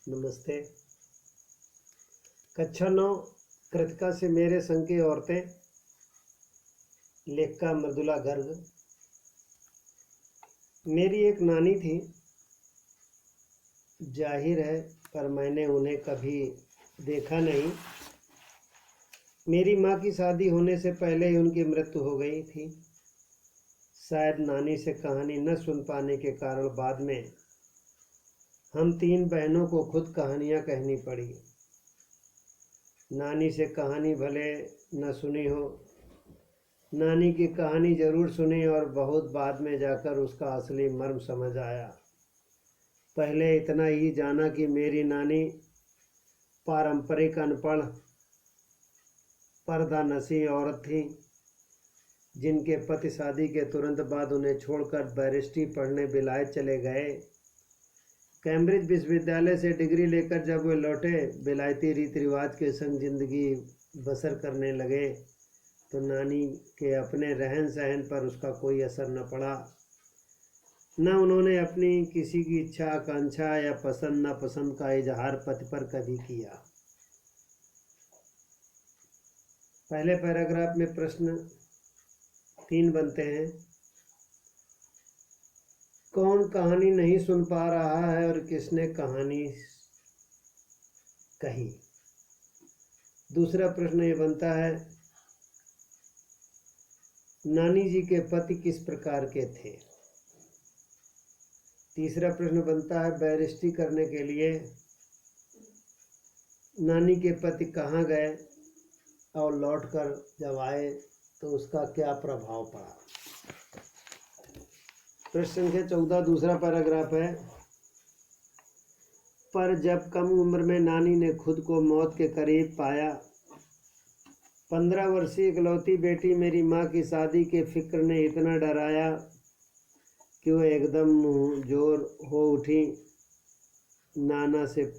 नमस्ते। कक्षा 9 कृतिका से मेरे संग की औरतें, लेखिका मृदुला गर्ग। मेरी एक नानी थी, जाहिर है, पर मैंने उन्हें कभी देखा नहीं। मेरी माँ की शादी होने से पहले ही उनकी मृत्यु हो गई थी। शायद नानी से कहानी न सुन पाने के कारण बाद में हम 3 बहनों को खुद कहानियाँ कहनी पड़ी। नानी से कहानी भले न सुनी हो, नानी की कहानी जरूर सुनी और बहुत बाद में जाकर उसका असली मर्म समझ आया। पहले इतना ही जाना कि मेरी नानी पारंपरिक अनपढ़ पर्दानशी औरत थी, जिनके पति शादी के तुरंत बाद उन्हें छोड़कर बैरिस्ट्री पढ़ने विलायत चले गए। कैम्ब्रिज विश्वविद्यालय से डिग्री लेकर जब वे लौटे, विलायती रीति रिवाज के संग जिंदगी बसर करने लगे, तो नानी के अपने रहन सहन पर उसका कोई असर न पड़ा। न उन्होंने अपनी किसी की इच्छा आकांक्षा या पसंद नापसंद का इजहार पति पर कभी किया। पहले पैराग्राफ में प्रश्न 3 बनते हैं। कौन कहानी नहीं सुन पा रहा है और किसने कहानी कही? दूसरा प्रश्न ये बनता है, नानी जी के पति किस प्रकार के थे? तीसरा प्रश्न बनता है, बैरिस्ट्री करने के लिए नानी के पति कहाँ गए और लौटकर जब आए तो उसका क्या प्रभाव पड़ा? प्रश्न संख्या 14 दूसरा पैराग्राफ है। पर जब कम उम्र में नानी ने खुद को मौत के करीब पाया, 15 वर्षीय इकलौती बेटी मेरी माँ की शादी के फिक्र ने इतना डराया कि वो एकदम मुंहजोर हो उठी। नाना से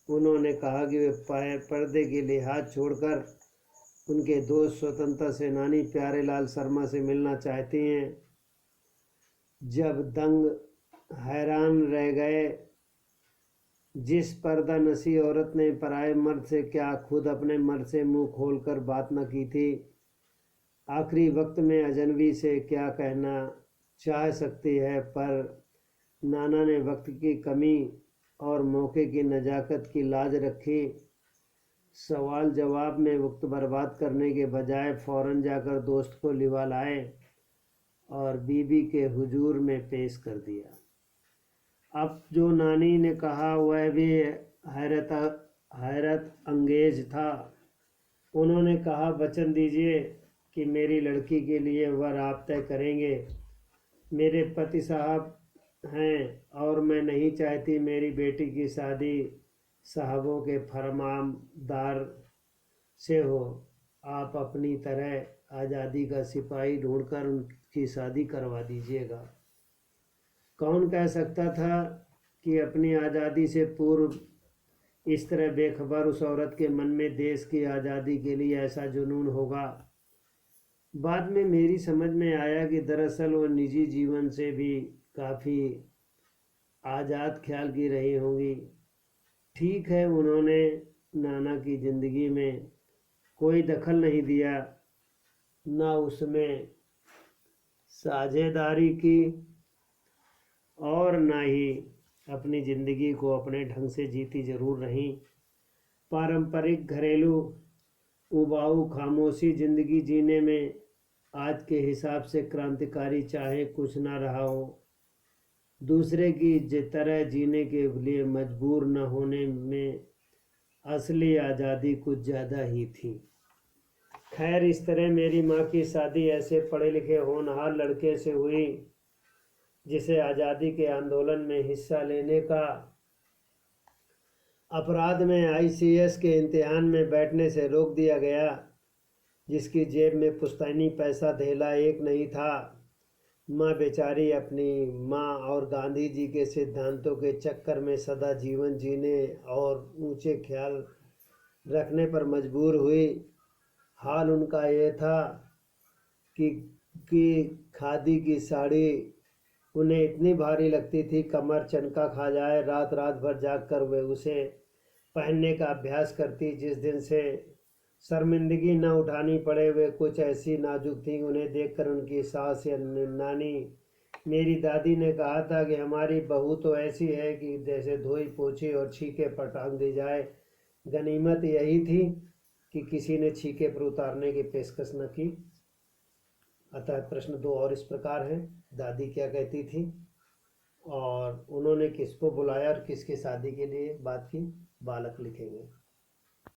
उन्होंने कहा कि वे पर्दे के लिहाज छोड़कर उनके दोस्त स्वतंत्रता सेनानी प्यारेलाल शर्मा से मिलना चाहती हैं। जब दंग हैरान रह गए, जिस पर्दानशी औरत ने पराये मर्द से क्या खुद अपने मर्द से मुंह खोलकर बात न की थी, आखिरी वक्त में अजनबी से क्या कहना चाह सकती है। पर नाना ने वक्त की कमी और मौके की नज़ाकत की लाज रखी। सवाल जवाब में वक्त बर्बाद करने के बजाय फौरन जाकर दोस्त को लिवा लाए और बीबी के हुजूर में पेश कर दिया। अब जो नानी ने कहा वह भी हैरत अंगेज था। उन्होंने कहा, वचन दीजिए कि मेरी लड़की के लिए वर आप तय करेंगे। मेरे पति साहब हैं और मैं नहीं चाहती मेरी बेटी की शादी साहबों के फरमानदार से हो। आप अपनी तरह आज़ादी का सिपाही ढूंढकर उनकी शादी करवा दीजिएगा। कौन कह सकता था कि अपनी आज़ादी से पूर्व इस तरह बेखबर उस औरत के मन में देश की आज़ादी के लिए ऐसा जुनून होगा। बाद में मेरी समझ में आया कि दरअसल वो निजी जीवन से भी काफ़ी आज़ाद ख्याल की रही होंगी। ठीक है, उन्होंने नाना की ज़िंदगी में कोई दखल नहीं दिया, ना उसमें साझेदारी की और ना ही अपनी ज़िंदगी को अपने ढंग से जीती जरूर रहीं। पारंपरिक घरेलू उबाऊ खामोशी ज़िंदगी जीने में आज के हिसाब से क्रांतिकारी चाहे कुछ ना रहा हो, दूसरे की तरह जीने के लिए मजबूर न होने में असली आज़ादी कुछ ज़्यादा ही थी। खैर, इस तरह मेरी माँ की शादी ऐसे पढ़े लिखे होनहार लड़के से हुई जिसे आज़ादी के आंदोलन में हिस्सा लेने का अपराध में ICS के इम्तिहान में बैठने से रोक दिया गया, जिसकी जेब में पुश्तैनी पैसा धेला एक नहीं था। माँ बेचारी अपनी माँ और गांधी जी के सिद्धांतों के चक्कर में सदा जीवन जीने और ऊंचे ख्याल रखने पर मजबूर हुई। हाल उनका ये था कि खादी की साड़ी उन्हें इतनी भारी लगती थी कमर चनका खा जाए। रात रात भर जाग कर वे उसे पहनने का अभ्यास करती। जिस दिन से शर्मिंदगी न उठानी पड़े वे कुछ ऐसी नाजुक थी। उन्हें देखकर उनकी सास या नानी मेरी दादी ने कहा था कि हमारी बहू तो ऐसी है कि जैसे धोई पोछी और छीके पर टांग दी जाए। गनीमत यही थी कि किसी ने छीके पर उतारने की पेशकश न की। अतः प्रश्न 2 और इस प्रकार है, दादी क्या कहती थी और उन्होंने किसको बुलाया और किसकी शादी के लिए बात की, बालक लिखेंगे।